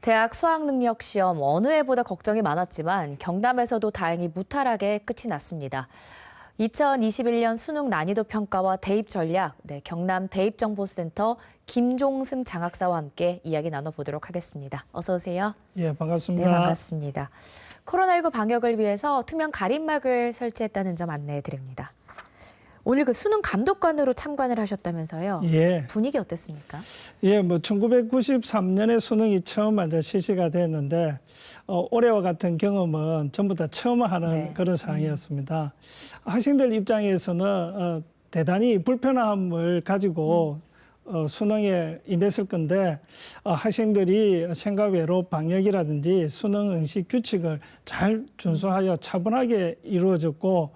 대학 수학능력시험 어느 해보다 걱정이 많았지만 경남에서도 다행히 무탈하게 끝이 났습니다. 2021년 수능 난이도 평가와 대입 전략, 경남 대입정보센터 김종승 장학사와 함께 이야기 나눠보도록 하겠습니다. 어서 오세요. 예, 반갑습니다. 네, 반갑습니다. 코로나19 방역을 위해서 투명 가림막을 설치했다는 점 안내해 드립니다. 오늘 그 수능 감독관으로 참관을 하셨다면서요? 예. 분위기 어땠습니까? 예, 1993년에 수능이 처음 이제 실시가 됐는데 올해와 같은 경험은 전부 다 처음 하는 그런 상황이었습니다. 학생들 입장에서는 대단히 불편함을 가지고 수능에 임했을 건데 학생들이 생각 외로 방역이라든지 수능 응시 규칙을 잘 준수하여 차분하게 이루어졌고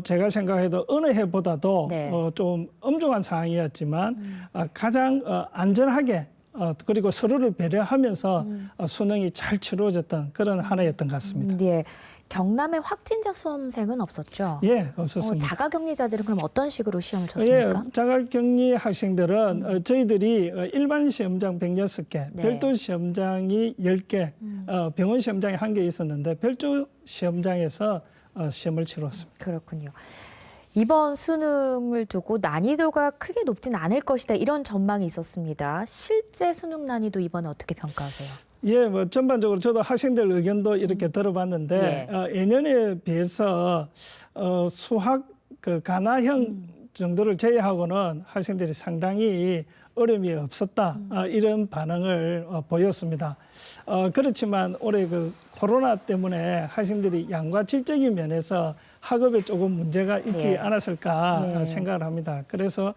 제가 생각해도 어느 해보다도 좀 엄중한 상황이었지만 가장 안전하게 그리고 서로를 배려하면서 수능이 잘 치루어졌던 그런 한 해였던 것 같습니다. 네. 경남에 확진자 수험생은 없었죠? 예, 없었습니다. 자가격리자들은 그럼 어떤 식으로 시험을 쳤습니까? 예, 자가격리 학생들은 저희들이 일반 시험장 106개, 별도 시험장이 10개, 병원 시험장이 1개 있었는데 별도 시험장에서 시험을 치렀습니다. 그렇군요. 이번 수능을 두고 난이도가 크게 높진 않을 것이다 이런 전망이 있었습니다. 실제 수능 난이도 이번에 어떻게 평가하세요? 예, 전반적으로 저도 학생들 의견도 이렇게 들어봤는데 예년에 비해서 수학 그 가나형 정도를 제외하고는 학생들이 상당히 어려움이 없었다 이런 반응을 보였습니다. 그렇지만 올해 그 코로나 때문에 학생들이 양과 질적인 면에서 학업에 조금 문제가 있지 않았을까 생각을 합니다. 그래서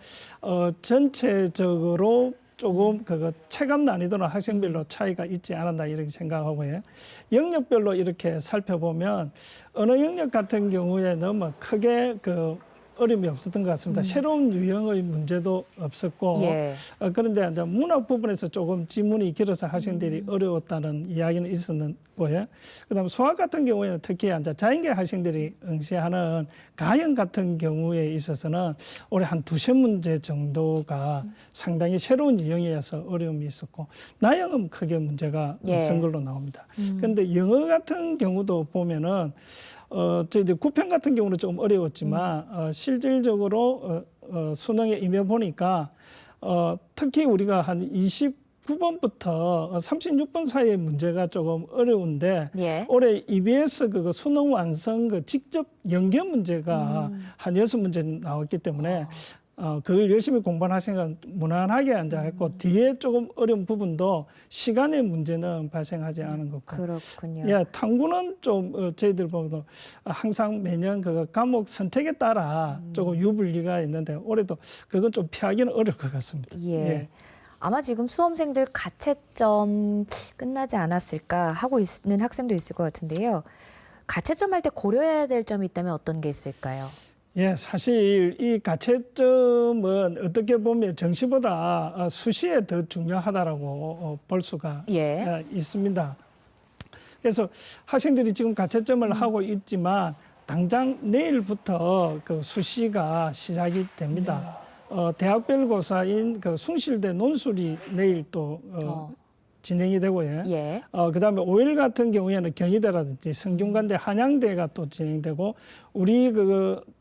전체적으로 조금 체감 난이도는 학생별로 차이가 있지 않았나 이렇게 생각하고요. 영역별로 이렇게 살펴보면 어느 영역 같은 경우에는 뭐 크게 어려움이 없었던 것 같습니다. 새로운 유형의 문제도 없었고 그런데 이제 문학 부분에서 조금 지문이 길어서 학생들이 어려웠다는 이야기는 있었고요. 그다음 수학 같은 경우에는 특히 이제 자연계 학생들이 응시하는 가형 같은 경우에 있어서는 올해 한 2-3문제 정도가 상당히 새로운 유형이어서 어려움이 있었고 나형은 크게 문제가 없은 걸로 나옵니다. 그런데 영어 같은 경우도 보면은 저희들 구편 같은 경우는 좀 어려웠지만 실질적으로 수능에 임해 보니까 특히 우리가 한 29번부터 36번 사이의 문제가 조금 어려운데 올해 EBS 수능 완성 직접 연계 문제가 한 6문제 나왔기 때문에 그걸 열심히 공부한 학생은 무난하게 앉아있고 뒤에 조금 어려운 부분도 시간의 문제는 발생하지 않은 것 같고. 그렇군요. 예, 탐구는 좀 저희들 보면 항상 매년 과목 선택에 따라 조금 유불리가 있는데 올해도 그건 좀 피하기는 어려울 것 같습니다. 예. 아마 지금 수험생들 가채점 끝나지 않았을까 하고 있는 학생도 있을 것 같은데요. 가채점 할 때 고려해야 될 점이 있다면 어떤 게 있을까요? 예, 사실 이 가채점은 어떻게 보면 정시보다 수시에 더 중요하다라고 볼 수가 있습니다. 그래서 학생들이 지금 가채점을 하고 있지만 당장 내일부터 수시가 시작이 됩니다. 대학별고사인 숭실대 논술이 내일 또 진행이 되고요. 그다음에 5일 같은 경우에는 경희대라든지 성균관대, 한양대가 또 진행되고 우리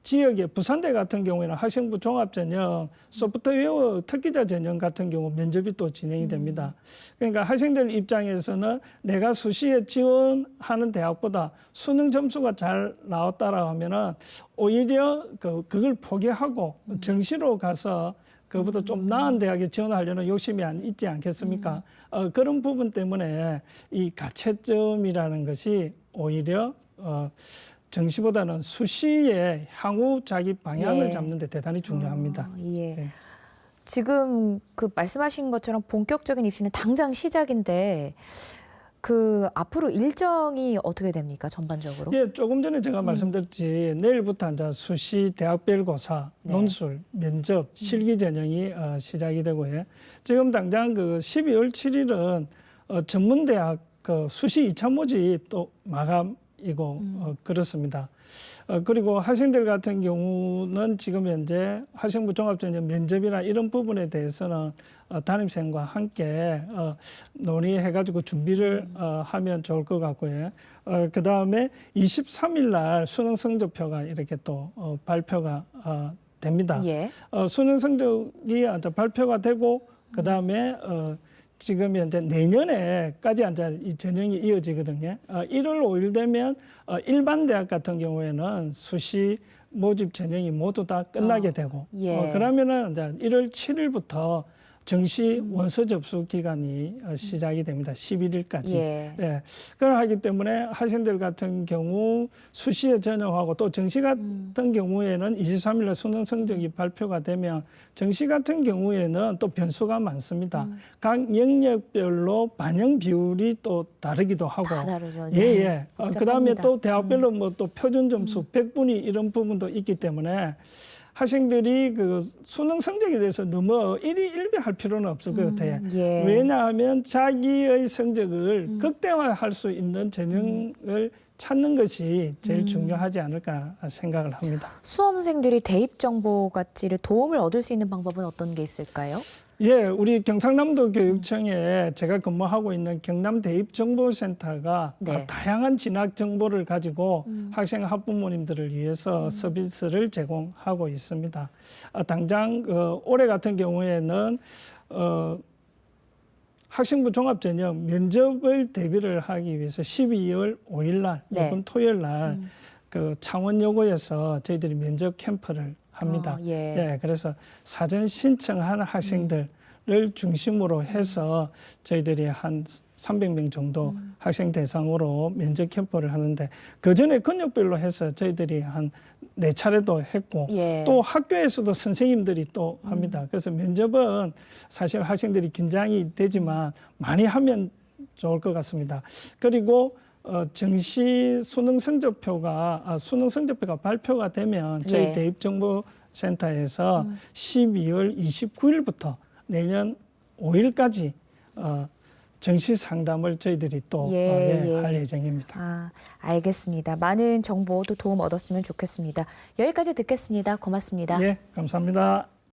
지역의 부산대 같은 경우에는 학생부 종합전형, 소프트웨어 특기자 전형 같은 경우 면접이 또 진행이 됩니다. 그러니까 학생들 입장에서는 내가 수시에 지원하는 대학보다 수능 점수가 잘 나왔다라고 하면은 오히려 그걸 포기하고 정시로 가서 그보다 좀 나은 대학에 지원하려는 욕심이 있지 않겠습니까? 그런 부분 때문에 이 가채점이라는 것이 오히려 정시보다는 수시에 향후 자기 방향을 잡는 데 대단히 중요합니다. 지금 말씀하신 것처럼 본격적인 입시는 당장 시작인데 앞으로 일정이 어떻게 됩니까, 전반적으로? 예, 조금 전에 제가 말씀드렸지 내일부터 이제 수시 대학별고사, 논술, 면접, 실기 전형이 시작이 되고요. 지금 당장 12월 7일은 전문대학 수시 2차 모집 또 마감 상황이고 그렇습니다. 그리고 학생들 같은 경우는 지금 현재 학생부 종합전형 면접이나 이런 부분에 대해서는 담임생과 함께 논의해가지고 준비를 하면 좋을 것 같고요. 그 다음에 23일 날 수능 성적표가 이렇게 또 발표가 됩니다. 예. 수능 성적이 발표가 되고 그 다음에 지금 현재 내년에까지 이 전형이 이어지거든요. 1월 5일 되면 일반 대학 같은 경우에는 수시 모집 전형이 모두 다 끝나게 되고 예. 그러면은 이제 1월 7일부터 정시 원서 접수 기간이 시작이 됩니다. 11일까지. 예. 예. 그러하기 때문에 학생들 같은 경우 수시에 전형하고 또 정시 같은 경우에는 23일에 수능 성적이 발표가 되면 정시 같은 경우에는 또 변수가 많습니다. 각 영역별로 반영 비율이 또 다르기도 하고. 다 다르죠. 예, 네. 예. 그다음에 복잡합니다. 또 대학별로 뭐 또 표준 점수 100분위 이런 부분도 있기 때문에 학생들이 그 수능 성적에 대해서 너무 일희일비할 필요는 없을 것 같아요. 예. 왜냐하면 자기의 성적을 극대화할 수 있는 전형을 찾는 것이 제일 중요하지 않을까 생각을 합니다. 수험생들이 대입 정보가치를 도움을 얻을 수 있는 방법은 어떤 게 있을까요? 예, 우리 경상남도 교육청에 제가 근무하고 있는 경남 대입정보센터가 네. 다양한 진학 정보를 가지고 학생 학부모님들을 위해서 서비스를 제공하고 있습니다. 당장 올해 같은 경우에는 학생부 종합전형 면접을 대비를 하기 위해서 12월 5일 날, 네. 이번 토요일 날 그 창원여고에서 저희들이 면접 캠프를 합니다. 예. 예, 그래서 사전 신청한 학생들을 중심으로 해서 저희들이 한 300명 정도 학생 대상으로 면접 캠프를 하는데 그 전에 근육별로 해서 저희들이 한 4차례도 했고 예. 또 학교에서도 선생님들이 또 합니다. 그래서 면접은 사실 학생들이 긴장이 되지만 많이 하면 좋을 것 같습니다. 그리고 정시 수능 성적표가 발표가 되면 저희 예. 대입정보센터에서 12월 29일부터 내년 5일까지 정시 상담을 저희들이 또 할 예정입니다. 아, 알겠습니다. 많은 정보 또 도움 얻었으면 좋겠습니다. 여기까지 듣겠습니다. 고맙습니다. 예, 감사합니다.